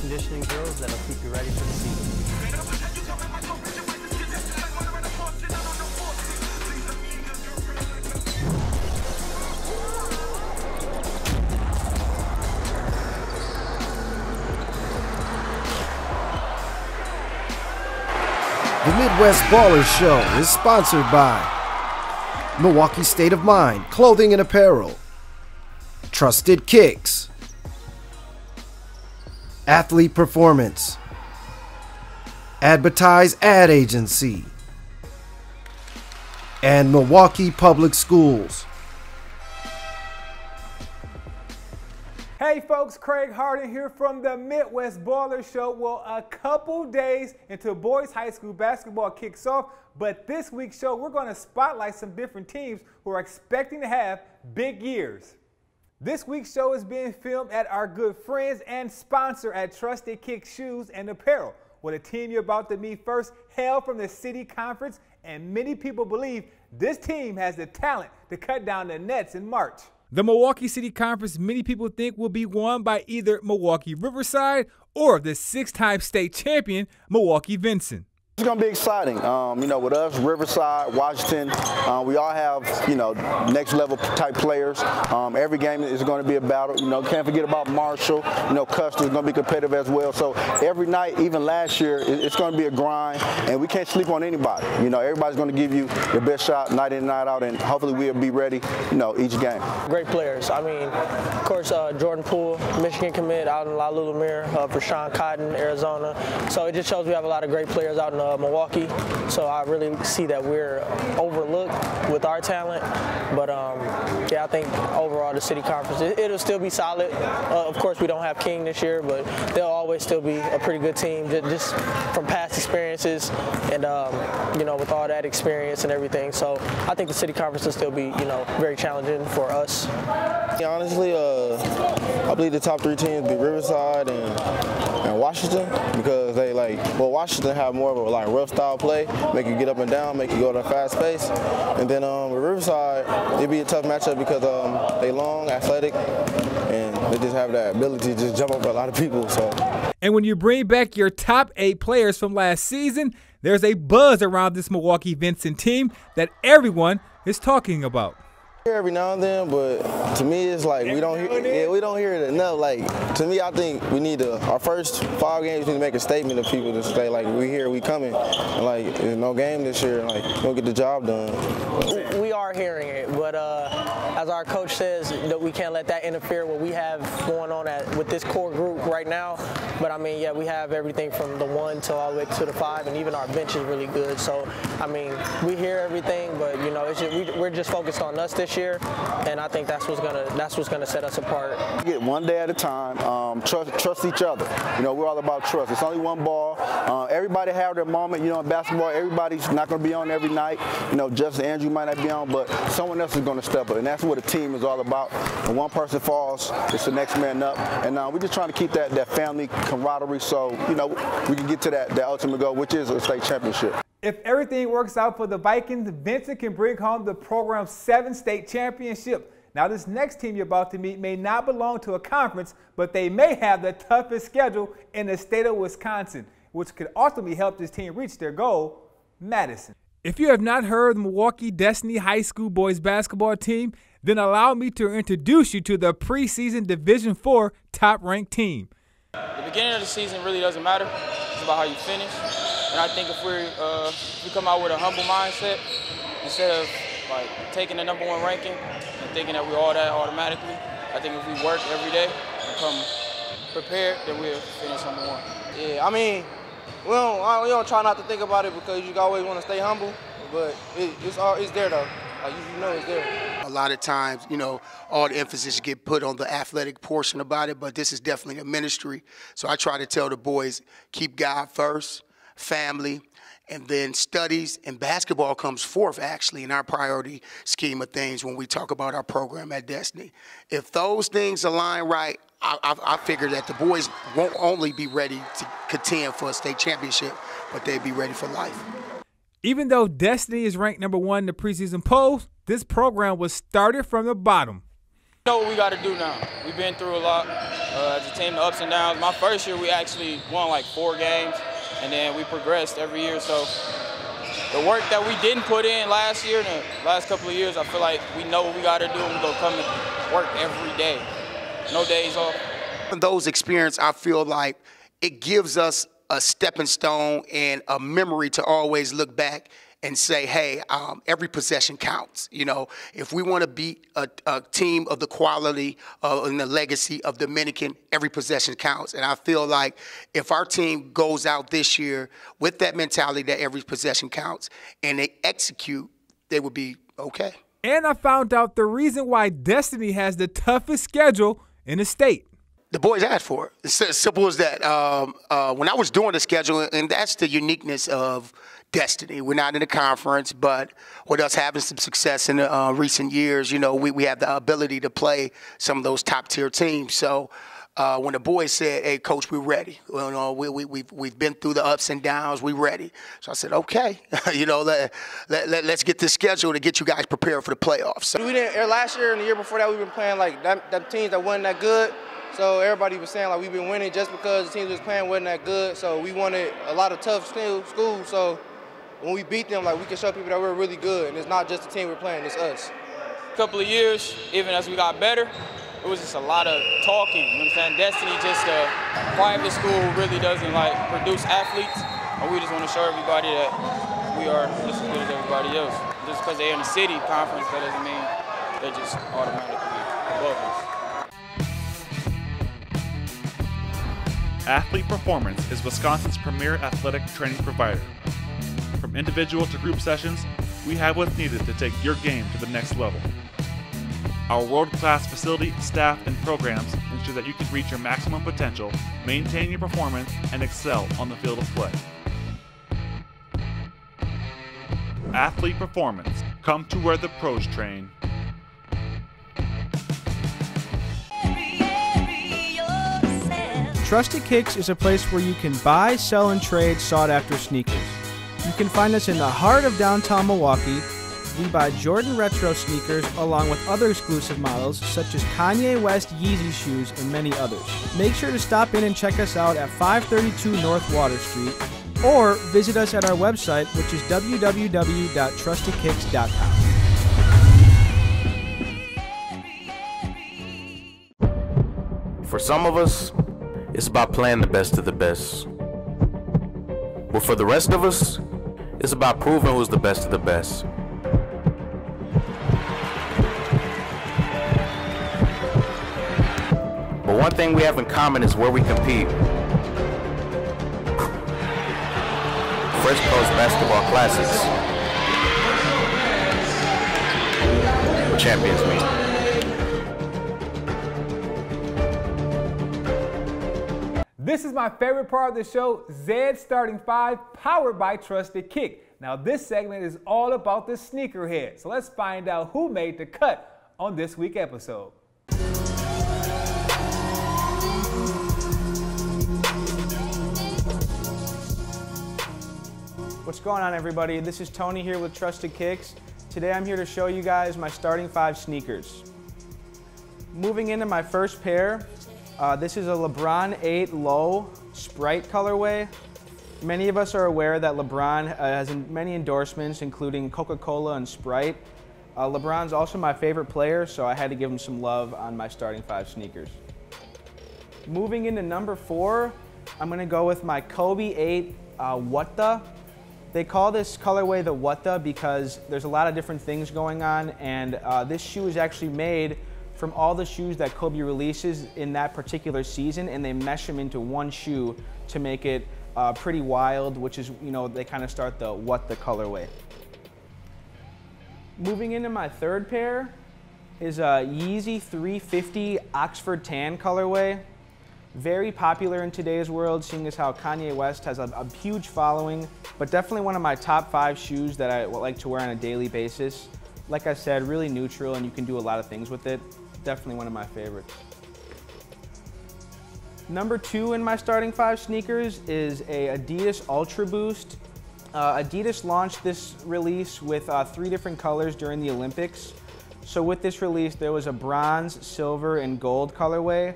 conditioning drills that'll keep you ready for the season. The Midwest Ballers Show is sponsored by Milwaukee State of Mind Clothing and Apparel, Trusted Kicks, Athlete Performance, Advertise Ad Agency, and Milwaukee Public Schools. Hey folks, Craig Harden here from the Midwest Baller Show. Well, a couple days until boys high school basketball kicks off, but this week's show we're going to spotlight some different teams who are expecting to have big years. This week's show is being filmed at our good friends and sponsor at Trusted Kicks Shoes and Apparel. Well, the team you're about to meet first hail from the City Conference, and many people believe this team has the talent to cut down the nets in March. The Milwaukee City Conference, many people think, will be won by either Milwaukee Riverside or the six-time state champion, Milwaukee Vincent. It's going to be exciting. With us, Riverside, Washington, we all have, next level type players. Every game is going to be a battle. Can't forget about Marshall. Custer's going to be competitive as well. So every night, even last year, it's going to be a grind, and we can't sleep on anybody. Everybody's going to give you your best shot night in and night out, and hopefully we'll be ready, each game. Great players. Of course, Jordan Poole, Michigan commit out in La Lulamere, for Sean Cotton, Arizona. So it just shows we have a lot of great players out in Milwaukee, so I really see that we're overlooked with our talent, but I think overall the City Conference, it'll still be solid. Of course, we don't have King this year, but they'll always still be a pretty good team just from past experiences and, with all that experience and everything. So I think the City Conference will still be, very challenging for us. Honestly, I believe the top three teams be Riverside and Washington, because they Washington have more of a rough style play, make you get up and down, make you go at a fast pace. And then with Riverside, it'd be a tough matchup because they long, athletic, and they just have that ability to just jump up a lot of people. So. And when you bring back your top 8 players from last season, there's a buzz around this Milwaukee Vincent team that everyone is talking about. Every now and then, but to me it's we don't hear it enough. To me, I think we need our first 5 games we need to make a statement to people to say we here, we coming. And, there's no game this year, we don't get the job done. We are hearing it, but as our coach says, that we can't let that interfere with what we have going on with this core group right now. But we have everything from the 1 to all the way to the 5, and even our bench is really good. So we hear everything, but we're just focused on us this year, and I think that's what's gonna set us apart. Get one day at a time. Trust each other. We're all about trust. It's only one ball. Everybody have their moment. In basketball, everybody's not going to be on every night. Justin Andrew might not be on, but someone else is going to step up, and that's what a team is all about. When one person falls, it's the next man up, and we're just trying to keep that family camaraderie, so we can get to that ultimate goal, which is a state championship. If everything works out for the Vikings, Vincent can bring home the program's 7th state championship. Now, this next team you're about to meet may not belong to a conference, but they may have the toughest schedule in the state of Wisconsin, which could ultimately help this team reach their goal, Madison. If you have not heard of the Milwaukee Destiny High School boys basketball team, then allow me to introduce you to the preseason Division IV top-ranked team. The beginning of the season really doesn't matter. It's about how you finish. And I think if we come out with a humble mindset, instead of taking the #1 ranking and thinking that we're all that automatically, I think if we work every day and come prepared, then we'll finish #1. Yeah, we don't try not to think about it because you always want to stay humble, but it's there though. It's there. A lot of times, all the emphasis get put on the athletic portion about it, but this is definitely a ministry. So I try to tell the boys, keep God first, family, and then studies, and basketball comes fourth, actually, in our priority scheme of things when we talk about our program at Destiny. If those things align right, I figure that the boys won't only be ready to contend for a state championship, but they'll be ready for life. Even though Destiny is ranked #1 in the preseason polls, this program was started from the bottom. know what we got to do now. We've been through a lot as a team, the ups and downs. My first year, we actually won like 4 games, and then we progressed every year. So the work that we didn't put in last year, the last couple of years, I feel like we know what we got to do, and we're going to come and work every day. No days off. Those experiences, I feel like it gives us a stepping stone and a memory to always look back and say, hey, every possession counts. You know, if we want to beat a team of the quality and the legacy of Dominican, every possession counts. And I feel like if our team goes out this year with that mentality that every possession counts and they execute, they would be okay. And I found out the reason why Destiny has the toughest schedule in the state. The boys asked for it. It's as simple as that. When I was doing the schedule, and that's the uniqueness of Destiny. We're not in a conference, but with us having some success in recent years, you know, we have the ability to play some of those top-tier teams. So when the boys said, hey, Coach, we're ready. You know, we've been through the ups and downs. We're ready. So I said, okay, you know, let's get this schedule to get you guys prepared for the playoffs. So We didn't, last year and the year before that, we've been playing like them teams that wasn't that good. So everybody was saying like we've been winning just because the teams we was playing wasn't that good. So we wanted a lot of tough schools. So when we beat them, like we can show people that we're really good, and it's not just the team we're playing, it's us. A couple of years, even as we got better, it was just a lot of talking. You know what I'm saying? Destiny just a private school who really doesn't like produce athletes, and we just want to show everybody that we are just as good as everybody else. Just because they're in the city conference, that doesn't mean they're just automatically above us. Athlete Performance is Wisconsin's premier athletic training provider. From individual to group sessions, we have what's needed to take your game to the next level. Our world-class facility, staff, and programs ensure that you can reach your maximum potential, maintain your performance, and excel on the field of play. Athlete Performance. Come to where the pros train. Trusted Kicks is a place where you can buy, sell, and trade sought-after sneakers. You can find us in the heart of downtown Milwaukee. We buy Jordan Retro sneakers along with other exclusive models such as Kanye West Yeezy shoes and many others. Make sure to stop in and check us out at 532 North Water Street or visit us at our website, which is www.trustedkicks.com. For some of us, it's about playing the best of the best. But for the rest of us, it's about proving who's the best of the best. But one thing we have in common is where we compete. Fresh Coast Basketball Classics. Where champions meet. This is my favorite part of the show, ZEDS Starting 5, powered by Trusted Kick. Now this segment is all about the sneakerhead, so let's find out who made the cut on this week's episode. What's going on, everybody? This is Tony here with Trusted Kicks. Today I'm here to show you guys my starting 5 sneakers. Moving into my first pair, this is a LeBron 8 Low Sprite colorway. Many of us are aware that LeBron has many endorsements, including Coca-Cola and Sprite. LeBron's also my favorite player, so I had to give him some love on my starting 5 sneakers. Moving into number 4, I'm gonna go with my Kobe 8 What The. They call this colorway the What The because there's a lot of different things going on, and this shoe is actually made from all the shoes that Kobe releases in that particular season, and they mesh them into one shoe to make it pretty wild, which is, you know, they kind of start the What The colorway. Moving into my third pair is a Yeezy 350 Oxford Tan colorway. Very popular in today's world, seeing as how Kanye West has a huge following, but definitely one of my top 5 shoes that I like to wear on a daily basis. Like I said, really neutral, and you can do a lot of things with it. Definitely one of my favorites. Number 2 in my starting 5 sneakers is a Adidas Ultra Boost. Adidas launched this release with 3 different colors during the Olympics. So with this release, there was a bronze, silver, and gold colorway.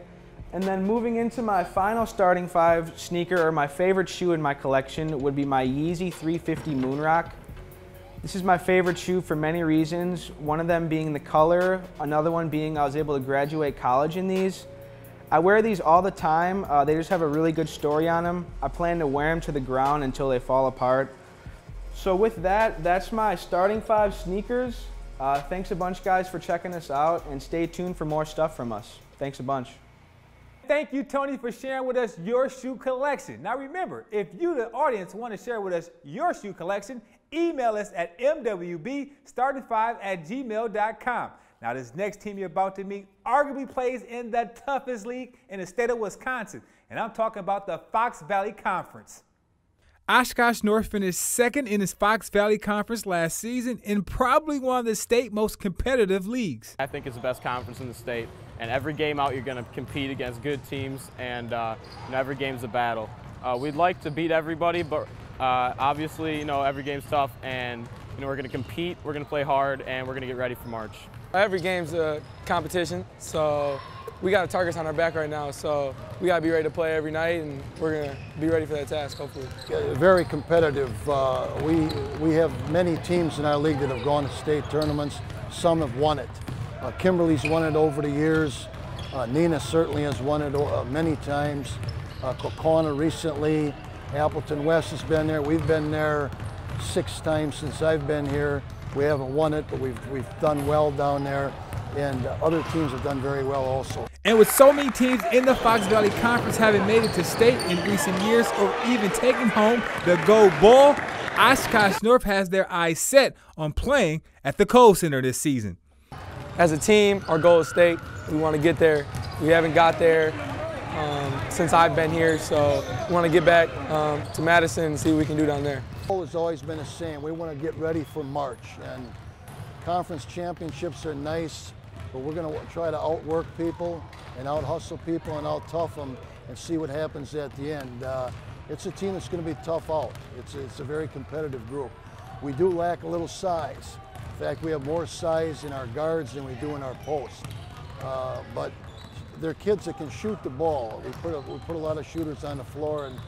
And then moving into my final starting 5 sneaker, or my favorite shoe in my collection, would be my Yeezy 350 Moonrock. This is my favorite shoe for many reasons, one of them being the color, another one being I was able to graduate college in these. I wear these all the time. They just have a really good story on them. I plan to wear them to the ground until they fall apart. So with that, that's my starting 5 sneakers. Thanks a bunch, guys, for checking us out, and stay tuned for more stuff from us. Thanks a bunch. Thank you, Tony, for sharing with us your shoe collection. Now remember, if you, the audience, want to share with us your shoe collection, email us at mwbstarting5@gmail.com. Now this next team you're about to meet arguably plays in the toughest league in the state of Wisconsin, and I'm talking about the Fox Valley Conference. Oshkosh North finished second in his Fox Valley Conference last season and probably one of the state's most competitive leagues. I think it's the best conference in the state, and every game out you're going to compete against good teams, and every game's a battle. We'd like to beat everybody, but obviously, every game's tough, and we're going to compete, we're going to play hard, and we're going to get ready for March. Every game's a competition, so we got targets on our back right now, so we got to be ready to play every night, and we're going to be ready for that task, hopefully. Very competitive. We have many teams in our league that have gone to state tournaments. Some have won it. Kimberly's won it over the years. Nina certainly has won it many times. Kokona recently. Appleton West has been there. We've been there 6 times since I've been here. We haven't won it, but we've done well down there, and other teams have done very well also. And with so many teams in the Fox Valley Conference having made it to state in recent years or even taking home the gold ball, Oshkosh North has their eyes set on playing at the Kohl Center this season. As a team, our goal is state. We want to get there. We haven't got there since I've been here, so we want to get back to Madison and see what we can do down there. The goal has always been the same. We want to get ready for March, and conference championships are nice, but we're going to try to outwork people and out-hustle people and out-tough them and see what happens at the end. It's a team that's going to be tough out. It's a very competitive group. We do lack a little size. In fact, we have more size in our guards than we do in our posts. But they're kids that can shoot the ball. We put a lot of shooters on the floor, and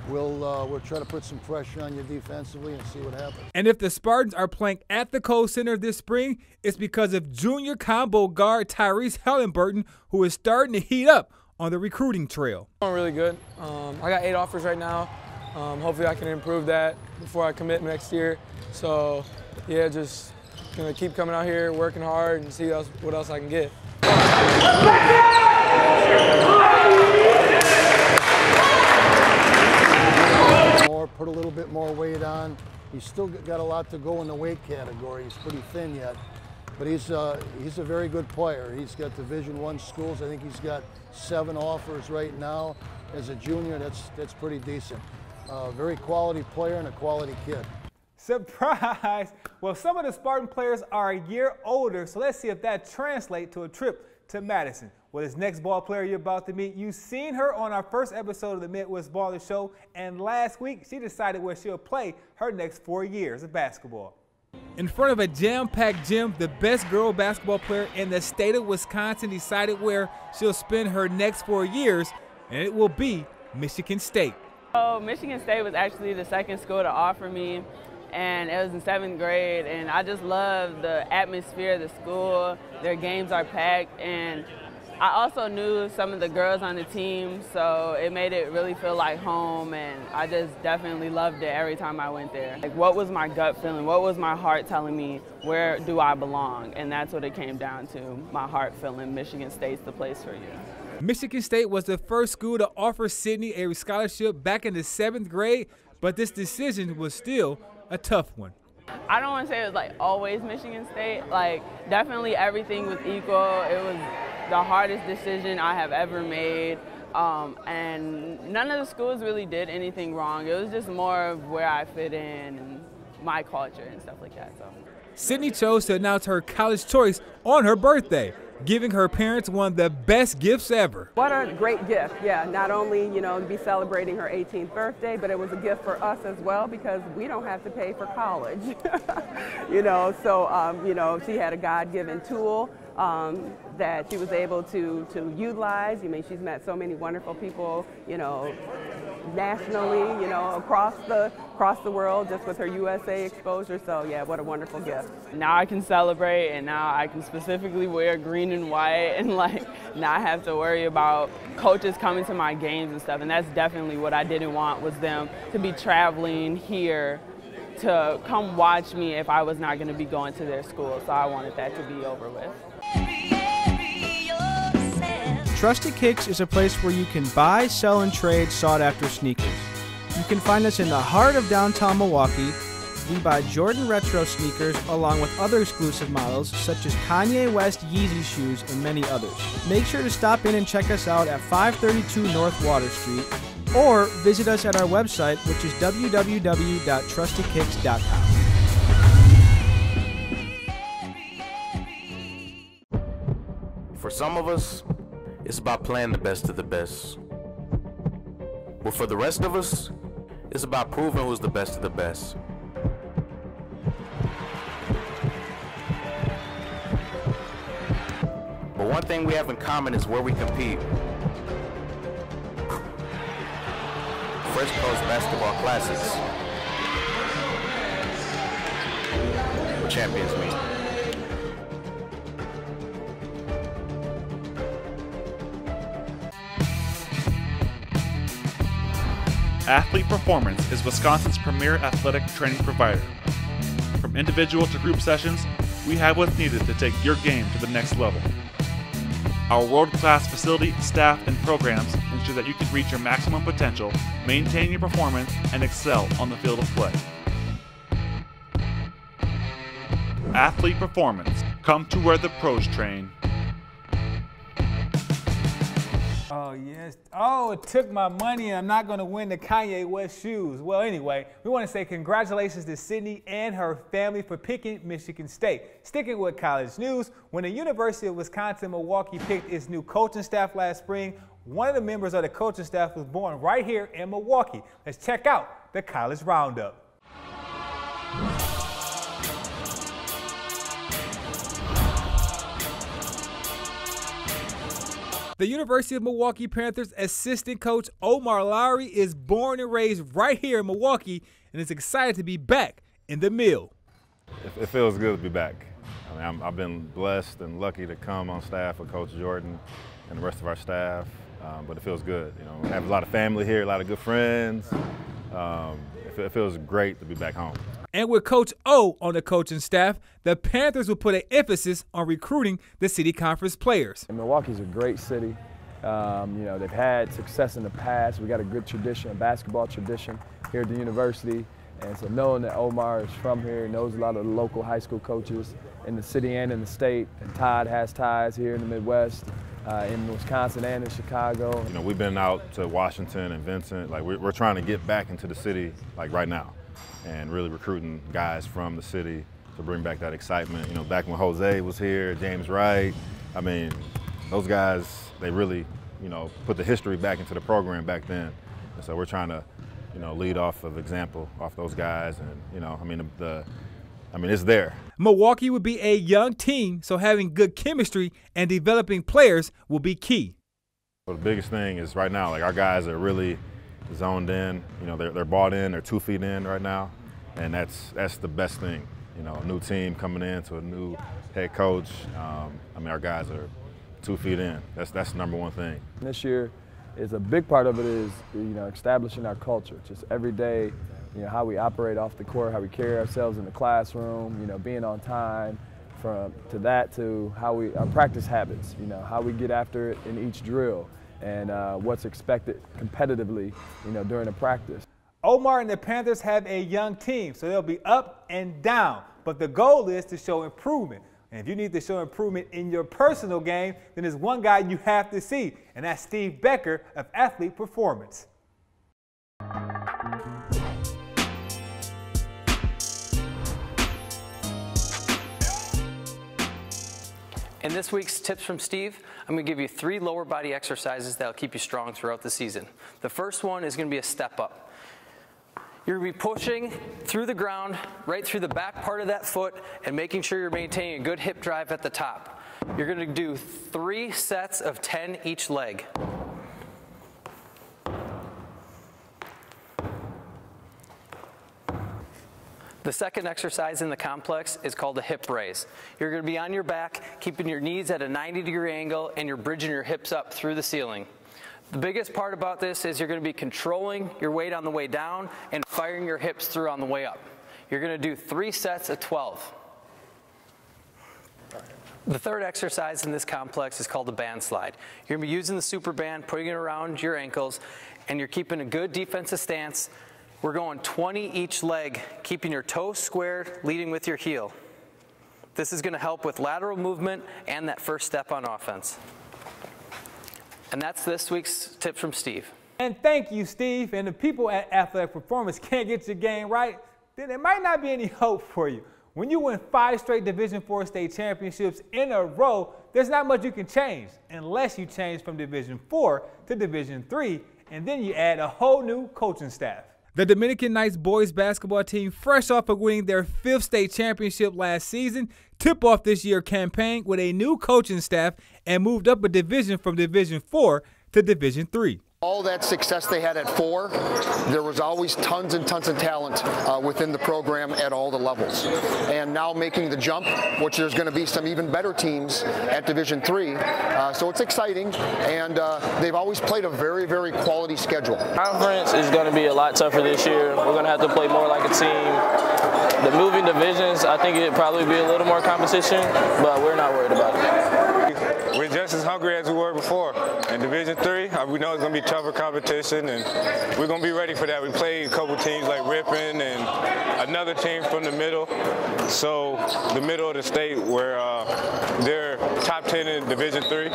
we'll try to put some pressure on you defensively and see what happens. And if the Spartans are playing at the Kohl Center this spring, it's because of junior combo guard Tyrese Hellenburton, who is starting to heat up on the recruiting trail. Doing really good. I got 8 offers right now. Hopefully I can improve that before I commit next year. So yeah, just gonna keep coming out here, working hard, and see what else I can get. Put a little bit more weight on. He's still got a lot to go in the weight category. He's pretty thin yet, but he's a very good player. He's got Division I schools. I think he's got 7 offers right now. As a junior, that's pretty decent. Very quality player and a quality kid. Surprise! Well, some of the Spartan players are a year older, so let's see if that translates to a trip to Madison. Well, this next ball player you're about to meet, you've seen her on our first episode of the Midwest Baller Show, and last week she decided where she'll play her next 4 years of basketball. In front of a jam-packed gym, the best girl basketball player in the state of Wisconsin decided where she'll spend her next 4 years, and it will be Michigan State. So Michigan State was actually the second school to offer me, and it was in 7th grade, and I just love the atmosphere of the school. Their games are packed, and I also knew some of the girls on the team, so it made it really feel like home, and I just definitely loved it every time I went there. Like, what was my gut feeling? What was my heart telling me? Where do I belong? And that's what it came down to, my heart feeling Michigan State's the place for you. Michigan State was the first school to offer Sydney a scholarship back in the 7th grade, but this decision was still a tough one. I don't want to say it was like always Michigan State. Like, definitely everything was equal. It was the hardest decision I have ever made, and none of the schools really did anything wrong. It was just more of where I fit in and my culture and stuff like that. So Sydney chose to announce her college choice on her birthday. giving her parents one of the best gifts ever. What a great gift. Yeah, not only, to be celebrating her 18th birthday, but it was a gift for us as well because we don't have to pay for college. So she had a God-given tool that she was able to utilize. She's met so many wonderful people, nationally, across the world, just with her USA exposure. So yeah, what a wonderful gift. Now I can celebrate, and now I can specifically wear green and white and not have to worry about coaches coming to my games and stuff. And that's definitely what I didn't want, was them to be traveling here to come watch me if I was not going to be going to their school. So I wanted that to be over with. Trusted Kicks is a place where you can buy, sell, and trade sought-after sneakers. You can find us in the heart of downtown Milwaukee. We buy Jordan Retro sneakers along with other exclusive models such as Kanye West Yeezy shoes and many others. Make sure to stop in and check us out at 532 North Water Street or visit us at our website, which is www.trustedkicks.com. For some of us, it's about playing the best of the best. But for the rest of us, it's about proving who's the best of the best. But one thing we have in common is where we compete. Fresh Coast Basketball Classics. Where champions meet. Athlete Performance is Wisconsin's premier athletic training provider. From individual to group sessions, we have what's needed to take your game to the next level. Our world-class facility, staff, and programs ensure that you can reach your maximum potential, maintain your performance, and excel on the field of play. Athlete Performance. Come to where the pros train. Oh, yes. Oh, it took my money and I'm not going to win the Kanye West shoes. Well, anyway, we want to say congratulations to Sydney and her family for picking Michigan State. Sticking with college news, when the University of Wisconsin-Milwaukee picked its new coaching staff last spring, one of the members of the coaching staff was born right here in Milwaukee. Let's check out the college roundup. The University of Milwaukee Panthers assistant coach Omar Lowry is born and raised right here in Milwaukee and is excited to be back in the mill. It feels good to be back. I've been blessed and lucky to come on staff with Coach Jordan and the rest of our staff, but it feels good. We have a lot of family here, a lot of good friends. It feels great to be back home. And with Coach O on the coaching staff, the Panthers will put an emphasis on recruiting the city conference players. Milwaukee's a great city. They've had success in the past. We got a good tradition, a basketball tradition here at the university. And so knowing that Omar is from here, knows a lot of the local high school coaches in the city and in the state, and Todd has ties here in the Midwest, in Wisconsin and in Chicago. We've been out to Washington and Vincent. We're trying to get back into the city right now, and really recruiting guys from the city to bring back that excitement. Back when Jose was here, James Wright, those guys, they really, put the history back into the program back then. And so we're trying to, lead off of example off those guys, and it's there. Milwaukee would be a young team, so having good chemistry and developing players will be key. So the biggest thing is right now, our guys are really zoned in. They're bought in. They're 2 feet in right now, and that's the best thing. A new team coming in to a new head coach. Our guys are 2 feet in. That's the number one thing. This year, a big part of it is establishing our culture. Just every day, how we operate off the court, how we carry ourselves in the classroom. Being on time. To how our practice habits. How we get after it in each drill. And what's expected competitively, during a practice. Omar and the Panthers have a young team, so they'll be up and down. But the goal is to show improvement. And if you need to show improvement in your personal game, then there's one guy you have to see, and that's Steve Becker of Athlete Performance. In this week's Tips from Steve, I'm going to give you 3 lower body exercises that will keep you strong throughout the season. The first one is going to be a step up. You're going to be pushing through the ground, right through the back part of that foot, and making sure you're maintaining a good hip drive at the top. You're going to do 3 sets of 10 each leg. The second exercise in the complex is called a hip raise. You're going to be on your back, keeping your knees at a 90-degree angle, and you're bridging your hips up through the ceiling. The biggest part about this is you're going to be controlling your weight on the way down and firing your hips through on the way up. You're going to do 3 sets of 12. The third exercise in this complex is called a band slide. You're going to be using the super band, putting it around your ankles, and you're keeping a good defensive stance. We're going 20 each leg, keeping your toes squared, leading with your heel. This is going to help with lateral movement and that first step on offense. And that's this week's tip from Steve. And thank you, Steve. And the people at Athletic Performance can't get your game right, then there might not be any hope for you. When you win 5 straight Division IV state championships in a row, there's not much you can change unless you change from Division IV to Division III, and then you add a whole new coaching staff. The Dominican Knights boys basketball team, fresh off of winning their 5th state championship last season, tip off this year's campaign with a new coaching staff and moved up a division from Division IV to Division III. All that success they had at 4, there was always tons and tons of talent within the program at all the levels. And now making the jump, which there's going to be some even better teams at Division III. So it's exciting, and they've always played a very, very quality schedule. Conference is going to be a lot tougher this year. We're going to have to play more like a team. The moving divisions, I think it'd probably be a little more competition, but we're not worried about it. We're just as hungry as we were before. In Division III, we know it's going to be tougher competition, and we're going to be ready for that. We played a couple teams like Ripon and another team from the middle. So the middle of the state where they're top 10 in Division III.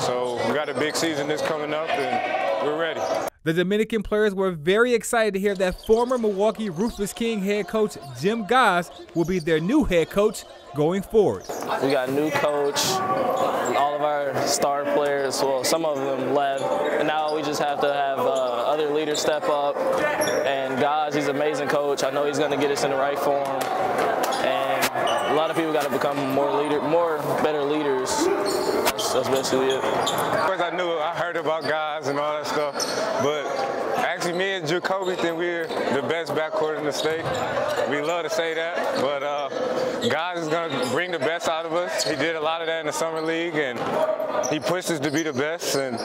So we got a big season that's coming up, and we're ready. The Dominican players were very excited to hear that former Milwaukee Ruthless King head coach Jim Goss will be their new head coach going forward. We got a new coach. All of our star players, well, some of them left, and now we just have to have other leaders step up. And Goss, he's an amazing coach. I know he's going to get us in the right form. And a lot of people got to become better leaders. That's basically it. Of course, I heard about guys and all that stuff, but actually me and Jacoby think we're the best backcourt in the state. We love to say that, but guys is going to bring the best out of us. He did a lot of that in the summer league, and he pushed us to be the best, and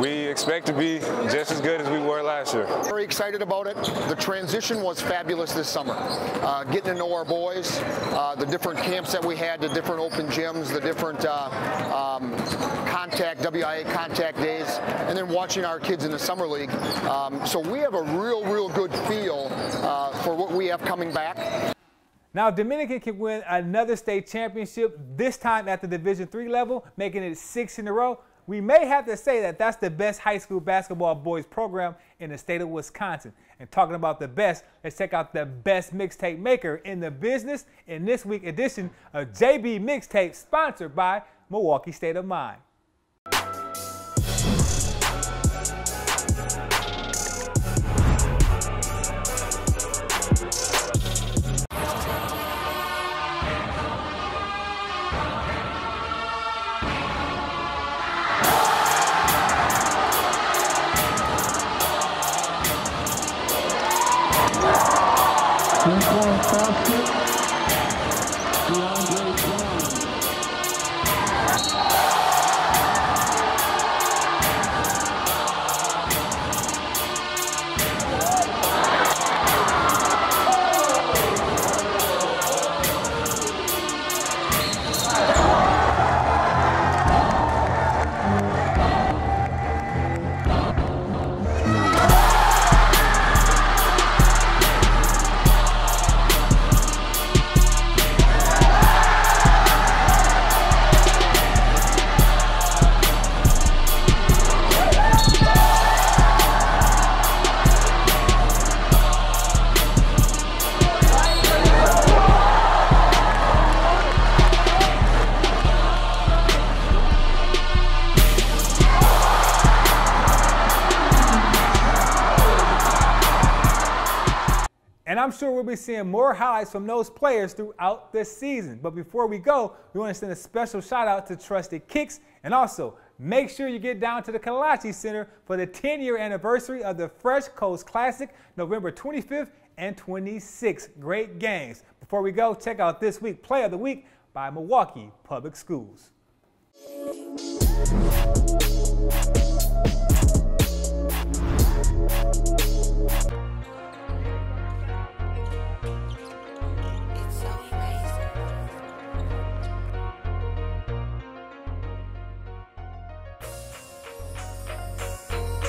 we expect to be just as good as we were last year. Very excited about it. The transition was fabulous this summer. Getting to know our boys, the different camps that we had, the different open gyms, the different WIA contact days, and then watching our kids in the summer league. So we have a real good feel for what we have coming back. Now, Dominican can win another state championship, this time at the Division III level, making it 6 in a row. We may have to say that that's the best high school basketball boys program in the state of Wisconsin. And talking about the best, let's check out the best mixtape maker in the business in this week's edition of JB Mixtape, sponsored by Milwaukee State of Mind. And I'm sure we'll be seeing more highlights from those players throughout this season. But before we go, we want to send a special shout out to Trusted Kicks, and also make sure you get down to the Kalachi Center for the 10-year anniversary of the Fresh Coast Classic, November 25th and 26th. Great games. Before we go, check out this week's Play of the Week by Milwaukee Public Schools.